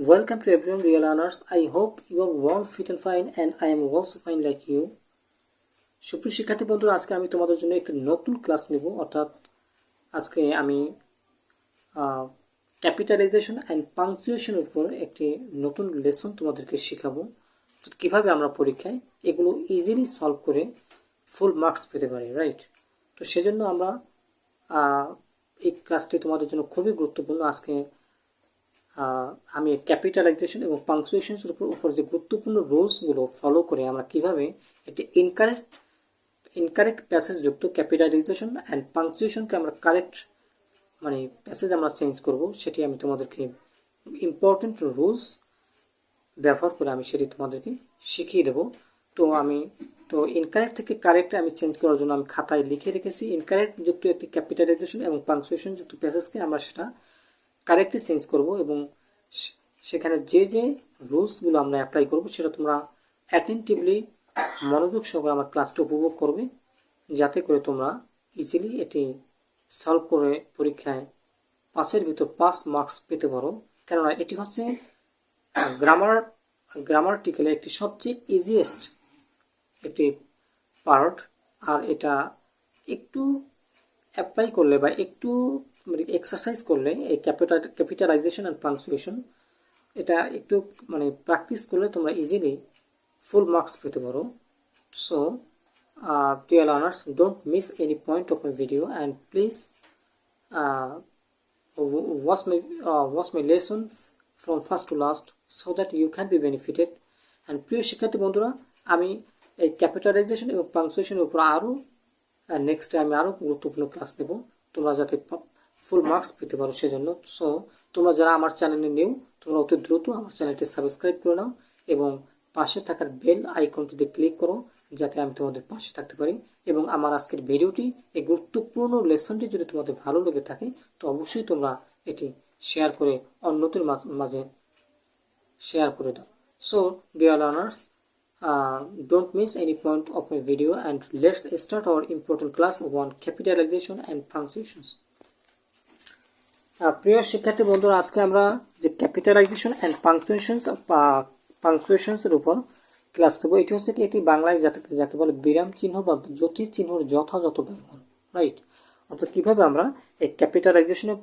Welcome to everyone, real learners. I hope you are all fit and fine, and I am also fine like you. সুপ্রিয় শিক্ষার্থী বন্ধুরা, আজকে আমি তোমাদের জন্য একটি নতুন ক্লাস নেব। অর্থাৎ আজকে আমি ক্যাপিটালাইজেশন অ্যান্ড পাংচুয়েশনের উপর একটি নতুন লেসন তোমাদেরকে শেখাবো। কিভাবে আমরা পরীক্ষায় এগুলো ইজিলি সলভ করে ফুল মার্কস পেতে পারি, রাইট? তো সেজন্য আমরা এই ক্লাসটি তোমাদের জন্য খুবই গুরুত্বপূর্ণ। আজকে আমি ক্যাপিটালাইজেশন এবং পাংচুয়েশনের উপর যে গুরুত্বপূর্ণ রুলসগুলো ফলো করে আমরা কিভাবে একটি ইনকারেক্ট প্যাসেজ যুক্ত ক্যাপিটালাইজেশন অ্যান্ড পাংচুয়েশনকে আমরা কারেক্ট প্যাসেজ আমরা চেঞ্জ করব, সেটি আমি তোমাদেরকে ইম্পর্টেন্ট রুলস ব্যবহার করে আমি সেটি তোমাদেরকে শিখিয়ে দেবো। তো ইনকারেক্ট থেকে কারেক্টে আমি চেঞ্জ করার জন্য আমি খাতায় লিখে রেখেছি ইনকারেক্ট যুক্ত একটি ক্যাপিটালাইজেশন এবং পাংচুয়েশন যুক্ত প্যাসেজকে আমরা সেটা কারেক্টলি চেঞ্জ করব এবং সেখানে যে রুলসগুলো আমরা অ্যাপ্লাই করব সেটা তোমরা অ্যাটেন্টিভলি মনোযোগ সহকারে আমার ক্লাসটা উপভোগ করবে, যাতে করে তোমরা ইজিলি এটি সলভ করে পরীক্ষায় 5-এর ভিতর 5 মার্কস পেতে পারো। কেননা এটি হচ্ছে গ্রামারটিক্যালে একটি সবচেয়ে ইজিয়েস্ট একটি পার্ট। আর এটা একটু অ্যাপ্লাই করলে বা একটু এক্সারসাইজ করলে এই ক্যাপিটালাইজেশন অ্যান্ড পাংচুয়েশন এটা একটু প্র্যাকটিস করলে তোমরা ইজিলি ফুল মার্কস পেতে পারো। So dear learners, don't miss any point of my video and please watch my lesson from first to last so that you can be benefited. and প্রিয় শিক্ষার্থী বন্ধুরা, আমি এই ক্যাপিটালাইজেশন এবং পাংচুয়েশনের উপর নেক্সট টাইমে আরও গুরুত্বপূর্ণ ক্লাস নেব, তোমরা যাতে ফুল মার্কস পেতে পারো সেজন্য। সো তোমরা যারা আমার চ্যানেলে নিউ, তোমরা অতি দ্রুত আমার চ্যানেলটি সাবস্ক্রাইব করে নাও এবং পাশে থাকার বেল আইকনটিতে ক্লিক করো, যাতে আমি তোমাদের পাশে থাকতে পারি। এবং আমার আজকের ভিডিওটি, এই গুরুত্বপূর্ণ লেসনটি যদি তোমাদের ভালো লেগে থাকে তো অবশ্যই তোমরা এটি শেয়ার করে অন্যদের মাঝে শেয়ার করে দাও। So dear learners, don't miss any point of my video and let's start our important class on capitalization and punctuations. প্রিয় শিক্ষার্থী বন্ধুরা, আজকে আমরা যে ক্যাপিটালাইজেশন অ্যান্ড পাংচুয়েশনসের উপর ক্লাস দেবো। এটি হচ্ছে কি, এটি বাংলায় যাকে বলে বিরাম চিহ্ন বা জ্যোতির চিহ্নের যথাযথ ব্যবহার, রাইট? অর্থাৎ কীভাবে আমরা এই ক্যাপিটালাইজেশন এবং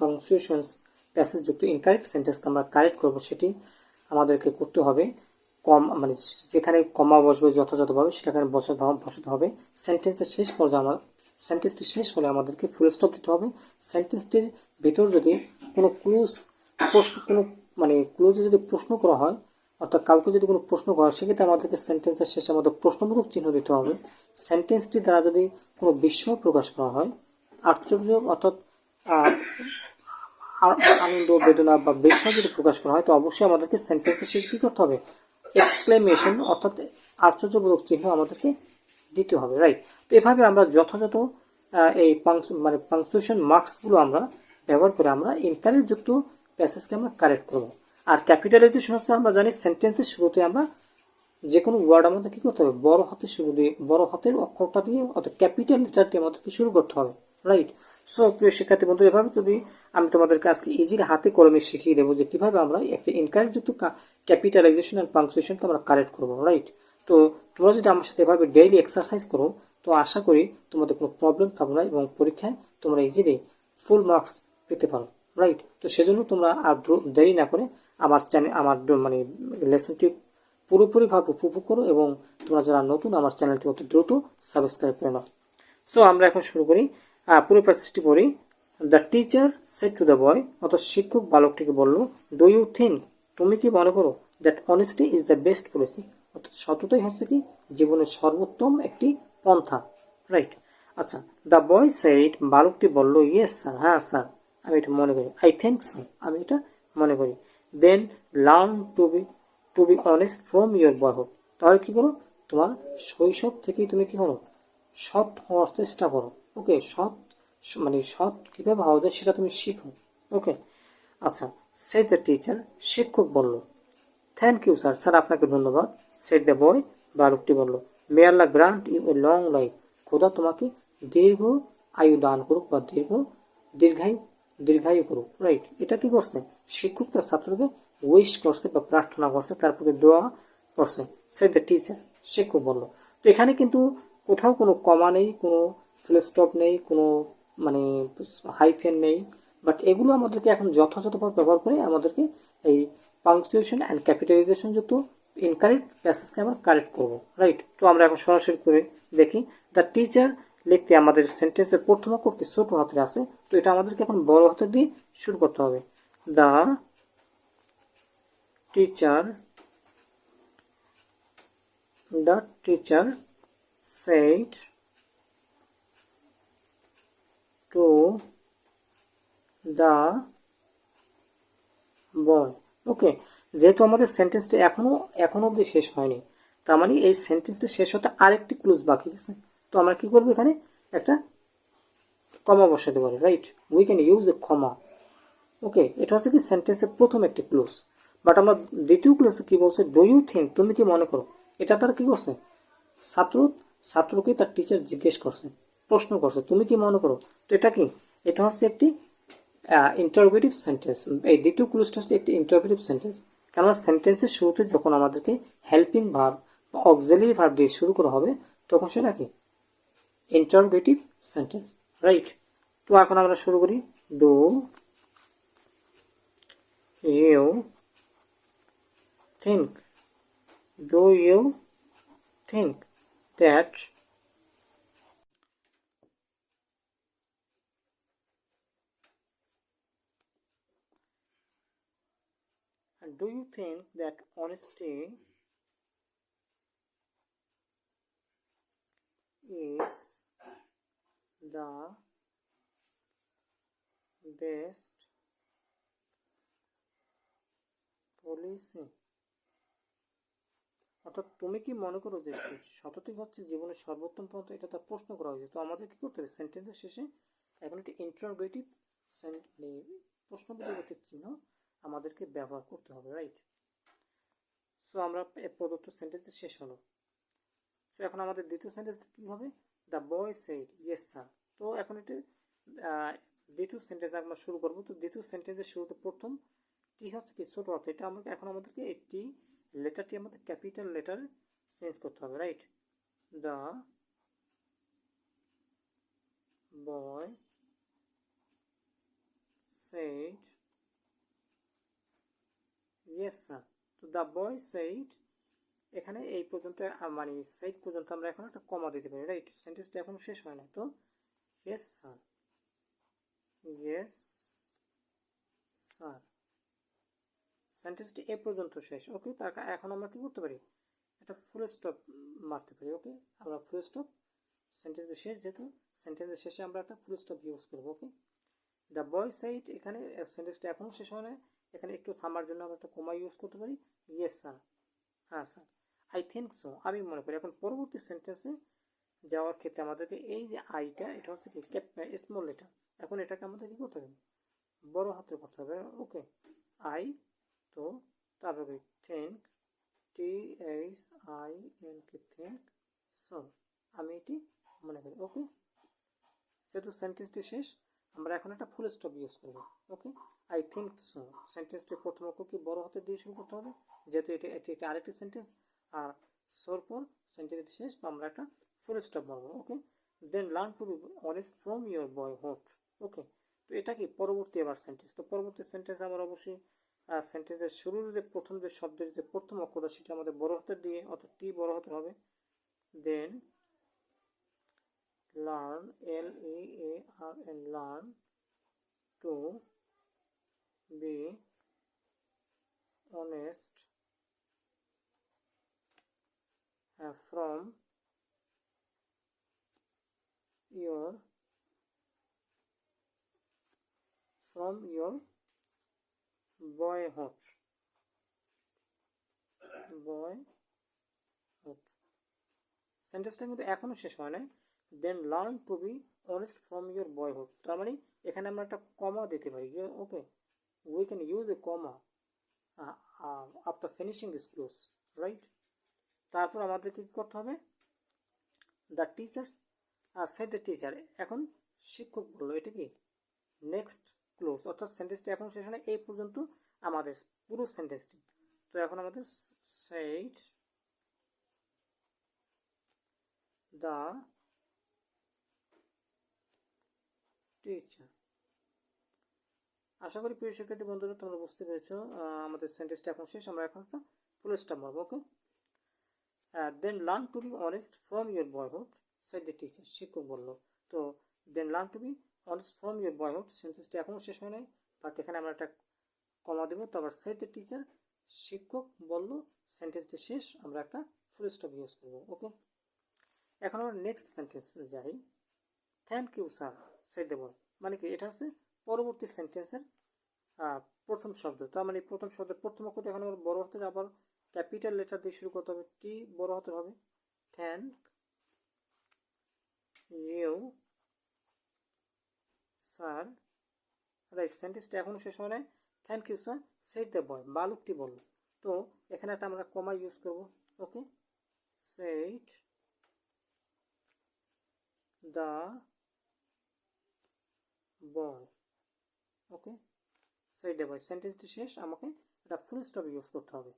পাংচুয়েশনস প্যাসেজ যুক্ত ইনকারেক্ট সেন্টেন্সকে আমরা কারেক্ট করবো, সেটি আমাদেরকে করতে হবে। যেখানে কমা বসবে যথাযথভাবে সেখানে বসাতে হবে। সেন্টেন্সটি শেষ হলে আমাদেরকে ফুল স্টপ দিতে হবে। সেন্টেন্সটির ভিতর যদি কোনো ক্লোজে যদি প্রশ্ন করা হয়, অর্থাৎ কাউকে যদি কোনো প্রশ্ন করা হয়, সেক্ষেত্রে আমাদেরকে সেন্টেন্সের শেষে আমাদের প্রশ্নবোধক চিহ্ন দিতে হবে। সেন্টেন্সটি দ্বারা যদি কোনো বিস্ময় প্রকাশ করা হয়, আশ্চর্য অর্থাৎ আনন্দ, বেদনা বা বিস্ময় যদি প্রকাশ করা হয়, তো অবশ্যই আমাদেরকে সেন্টেন্সের শেষে কী করতে হবে? এক্সক্লেমেশন অর্থাৎ আশ্চর্যবোধক চিহ্ন আমাদেরকে দিতে হবে, রাইট? তো এভাবে আমরা যথাযথ এই পাংচুয়েশন মার্কসগুলো আমরা ব্যবহার করে আমরা ইনকারেক্ট যুক্ত প্যাসেজকে আমরা কারেক্ট করব। আর ক্যাপিটালাইজেশন হচ্ছে, আমরা জানি সেন্টেন্সের শুরুতে আমরা যে কোনো ওয়ার্ড আমাদের কী করতে হবে? বড় হাতের অক্ষরটা দিয়ে অর্থাৎ ক্যাপিটাল লেটার দিয়ে আমাদেরকে শুরু করতে হবে, রাইট? সো প্রিয় শিক্ষার্থী বন্ধু, এভাবে যদি আমি তোমাদেরকে আজকে ইজিলি হাতে কলমে শিখিয়ে দেবো যে কীভাবে আমরা একটা ইনকারেক্ট যুক্ত ক্যাপিটালাইজেশন অ্যান্ড পাংচুয়েশনকে আমরা কারেক্ট করবো, রাইট? তো তোমরা যদি আমার সাথে এভাবে ডেইলি এক্সারসাইজ করো, তো আশা করি তোমাদের কোনো প্রবলেম থাকবে না এবং পরীক্ষায় তোমরা ইজিলি ফুল মার্কস পেতে পারো, রাইট? তো সেজন্য তোমরা আর দেরি না করে আমার লেসনটি পুরোপুরিভাবে উপভোগ করো এবং তোমরা যারা নতুন আমার চ্যানেলটি অতি দ্রুত সাবস্ক্রাইব করে নাও। সো আমরা এখন শুরু করি। পুরো প্যাসেজটি পড়ি। The teacher said to the বয়, অর্থাৎ শিক্ষক বালকটিকে বলল, ডু ইউ থিঙ্ক, তুমি কি মনে করো, that honesty is the best policy, অর্থাৎ সততাই হচ্ছে কি জীবনের সর্বোত্তম একটি পন্থা, রাইট? আচ্ছা, দ্য বয় সেড, বালকটি বলল, ইয়েস স্যার, হ্যাঁ স্যার, আমি এটা মনে করি। আই থিঙ্ক সো, আমি এটা মনে করি। Then learn to be honest from your boyhood, তাহলে কী করো, তোমার শৈশব থেকেই তুমি কী করো, সৎ হওয়ার চেষ্টা করো। ওকে, সৎ কীভাবে হওয়া যায় সেটা তুমি শিখো। ওকে, আচ্ছা, সেড দ্য টিচার, শিক্ষক বলল, থ্যাংক ইউ স্যার, স্যার আপনাকে ধন্যবাদ। সেড দ্য বয়, বালকটি বলল, may Allah grant you a long life, খোদা তোমাকে দীর্ঘ আয়ু দান করুক বা দীর্ঘায়ু দীর্ঘায়ু করুক, রাইট। এটা কি করছে, শিক্ষক তার ছাত্রকে উইশ করছে বা প্রার্থনা করছে, তার প্রতি দোয়া করছে, সে দ্য টিচার, শিক্ষক বলল। তো এখানে কিন্তু কোথাও কোনো কমা নেই, কোনো ফুল স্টপ নেই, কোনো মানে হাইফেন নেই, বাট এগুলো আমাদেরকে এখন যথাযথভাবে ব্যবহার করে আমাদেরকে এই পাংচুয়েশন অ্যান্ড ক্যাপিটালাইজেশন যুক্ত ইনকারেক্ট প্যাসেজকে আমরা কারেক্ট করবো, রাইট। তো আমরা এখন সরাসরি করে দেখি। দ্য টিচার লিখতে আমাদের সেন্টেন্সের প্রথম অক্ষর কি ছোট হাতের আছে, তো এটা আমাদেরকে এখন বড় হাতের দিয়ে শুরু করতে হবে। The teacher said to the boy, ওকে। যেহেতু আমাদের সেন্টেন্সটা এখনো অবধি শেষ হয়নি, তার মানে এই সেন্টেন্সটা শেষ হতে আরেকটি ক্লুজ বাকি আছে। তো আমরা কি করবো, এখানে একটা কমা বসাতে পারি, right. We can use a comma, okay. এটা হচ্ছে কি সেন্টেন্সের প্রথম একটি ক্লুজ। বাট আমরা দ্বিতীয় ক্লুজে কি বলছে, ডু ইউ থিঙ্ক, তুমি কি মনে করো। এটা তারা কি করছে, ছাত্রকে তার টিচার জিজ্ঞেস করছে, প্রশ্ন করছে, তুমি কি মনে করো। তো এটা কি, এটা হচ্ছে একটি ইন্টারোগেটিভ সেন্টেন্স। এই দ্বিতীয় ক্লুজটা হচ্ছে একটি ইন্টারোগেটিভ সেন্টেন্স। কেননা সেন্টেন্সের শুরুতে যখন আমাদেরকে হেল্পিং ভার্ব বা অক্সিলারি ভার্ব দিয়ে শুরু করা হবে, তখন সেটা কি ইন্টারোগেটিভ সেন্টেন্স, রাইট। তো এখন আমরা শুরু করি। Do you think, do you think that, and do you think that honesty is the best policy, অর্থাৎ তুমি কি মনে করো যে সততা হচ্ছে জীবনের সর্বোত্তম পন্থা, এটা তার প্রশ্ন করা হয়েছে। তো আমাদের কি করতে হবে, সেন্টেন্সের শেষে এখন একটি ইন্টারোগেটিভ প্রশ্নবোধক একটি চিহ্ন আমাদেরকে ব্যবহার করতে হবে, রাইট। সো আমরা প্রদত্ত সেন্টেন্সের শেষ হলো। সো এখন আমাদের দ্বিতীয় সেন্টেন্স কি হবে, the boy said yes sir. তো এখন এটি দ্বিতীয় সেন্টেন্স আমরা শুরু করবো। তো দ্বিতীয় সেন্টেন্সের শুরুতে প্রথম টি হচ্ছে কি ছোট অর্থ, এটা আমরা এখন আমাদেরকে একটি লেটারটি আমাদের ক্যাপিটাল লেটার চেঞ্জ করতে হবে, right. The boy said yes sir. তো দ্য বয় সেড, এখানে এই পর্যন্ত মানে সেড পর্যন্ত আমরা এখন একটা কমা দিতে পারি, রাইট। সেন্টেন্সটা এখন শেষ হয় না। তো ইয়েস স্যার, ইয়েস স্যার, সেন্টেন্সটি এ পর্যন্ত শেষ, ওকে। তার এখন আমরা কি করতে পারি, একটা ফুল স্টপ মারতে পারি, ওকে। আমরা ফুল স্টপ সেন্টেন্সের শেষ, যেহেতু সেন্টেন্সের শেষে আমরা একটা ফুল স্টপ ইউজ করবো, ওকে। দ্য বয় সাইড, এখানে সেন্টেন্সটা এখনও শেষ হয় না, এখানে একটু থামার জন্য আমরা একটা কমা ইউজ করতে পারি, ইয়েস স্যার, হ্যাঁ স্যার, আই থিঙ্ক সো, আমি মনে করি। এখন পরবর্তী সেন্টেন্সে যাওয়ার ক্ষেত্রে আমাদেরকে এই যে আইটা, এটা হচ্ছে কি স্মল লেটার, এখন এটাকে আমাদের কি করতে হবে, বড় হাতে করতে হবে, ওকে। আই, তো তারপরে থিঙ্ক, THINK, থিঙ্ক সো, আমি এটি মনে করি, ওকে। যেহেতু সেন্টেন্সটি শেষ, আমরা এখন একটা ফুল স্টপ ইউজ করবো, ওকে। আই থিঙ্ক সো, সেন্টেন্সটি প্রথম অক্ষর কি বড় হাতে দিয়ে শুরু করতে হবে, যেহেতু এটি আরেকটি সেন্টেন্স। আর সোর পর সেন্টেন্সটি শেষ, আমরা একটা ফুল স্টপ মারবো, okay. Then learn to be honest from your boyhood, okay. তো এটা কি পরবর্তী আবার সেন্টেন্স। তো পরবর্তী সেন্টেন্স আমরা অবশ্যই সেন্টেন্সের শুরুর যে প্রথম যে শব্দের যে প্রথম অক্ষরটা, সেটা আমাদের বড় হাতের দিয়ে, অর্থাৎ টি বড় হাতের হবে। দেন learn, LEARN, learn to be honest from your boyhood, সেন্টেন্সটা কিন্তু এখনো শেষ হয় নাই। Then learn to be honest from your boyhood, তার মানে এখানে আমরা একটা কমা দিতে পারি, okay. We can use a comma after finishing this clause, right. তারপর আমাদেরকে কী করতে হবে, the teacher said the teacher, এখন শিক্ষক বললো, এটা কি নেক্সট ক্লোজ, অর্থাৎ সেন্টেন্সটি এখন শেষ হয় এই পর্যন্ত আমাদের পুরো সেন্টেন্সটি। তো এখন আমাদের said the teacher। আশা করি প্রিয় শিক্ষার্থী বন্ধুরা তোমরা বুঝতে পেরেছো আমাদের সেন্টেন্সটা এখন শেষ। আমরা এখন একটা ফুল স্টপ মারবো। Okay, then learn to be honest from your boyhood said the teacher. শিক্ষক বললো। তো then learn to be honest from your boyhood সেন্টেন্সটি এখনও শেষ হয় নাই, বাট এখানে আমরা একটা কমা দেবো। তো আবার সেড দ্য টিচার, শিক্ষক বললো, সেন্টেন্সটি শেষ, আমরা একটা ফুল স্টপ ইউজ করবো। ওকে, এখন আমরা নেক্সট সেন্টেন্স যাই। Thank you sir said the boy, মানে কি এটা হচ্ছে পরবর্তী সেন্টেন্সের প্রথম শব্দ। তার মানে প্রথম শব্দের প্রথম অক্ষরটা এখন আমার বড় হাতের, আবার ক্যাপিটাল লেটার দিয়ে শুরু করতে হবে, টি বড় হাতের হবে। থ্যাংক ইউ স্যার, রাইট, সেন্টেন্সটা এখনো শেষ হয় নাই। Thank you sir said the boy, বালকটি বলল। তো এখানে একটা আমরা কমা ইউজ করব। Okay, said the boy. Okay, said the boy, সেন্টেন্সটি শেষ, আমাকে একটা ফুল স্টপ ইউজ করতে হবে।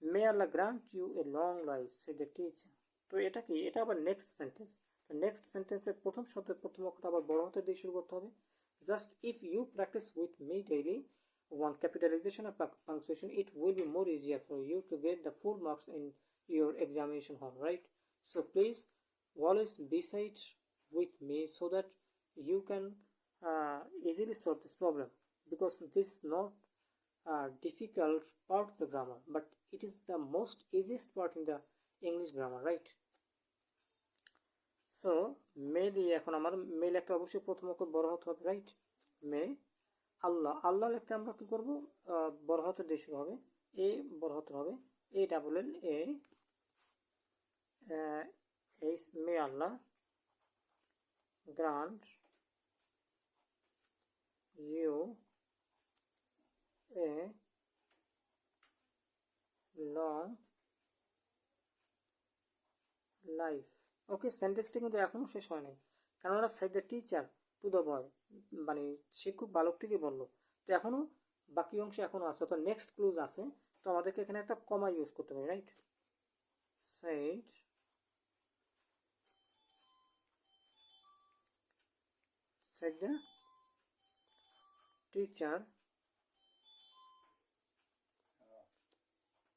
May Allah grant you a long life said the teacher. তো এটা কি, এটা আবার নেক্সট সেন্টেন্স। তো নেক্সট সেন্টেন্সের প্রথম শব্দের প্রথম অক্ষরটা আবার বড় হাতের দিয়ে শুরু করতে হবে। Just if you practice with me daily on capitalization and punctuation, it will be more easier for you to get the full marks in your examination hall, right? So please always beside with me so that you can easily solve this problem, because this is not a difficult part of the grammar, but it is the most easiest part in the English grammar, right? So মে দিয়ে এখন আমার মে লিখতে অবশ্যই প্রথম অক্ষর বড় হতে হবে, রাইট? মে আল্লাহ, আল্লাহ লিখতে আমরা কি করব, বড় হাতের দিয়ে শুরু হবে, এ বড় হাতের হবে, A double L A, may Allah grant you a long life. Okay, সেন্টেন্সটি কিন্তু এখনো শেষ হয় নাই, কারণ ওরা said the teacher to the boy, মানে শিক্ষক বালকটিকে বললো। তো এখনো বাকি অংশ এখনো আছে, তো নেক্সট ক্লুজ আছে। তো আমাদেরকে এখানে একটা কমা ইউজ করতে হবে, right? Said said the teacher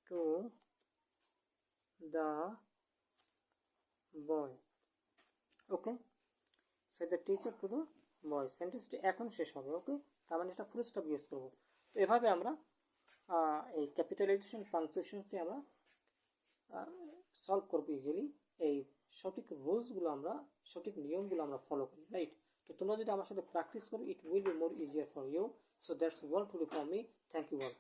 to the boy. Okay, said the teacher to the boy, সেন্টেন্সটি এখন শেষ হবে। ওকে, তার মানে এটা ফুল স্টপ ইউজ করবো। তো এভাবে আমরা এই ক্যাপিটালাইজেশন পাংচুয়েশনকে আমরা সলভ করবো ইজিলি। এই সঠিক রুলসগুলো আমরা, সঠিক নিয়মগুলো আমরা ফলো করি, রাইট? তো তোমরা যদি আমার সাথে প্র্যাকটিস করো, it will be more easier for you. So that's all today for me. Thank you all.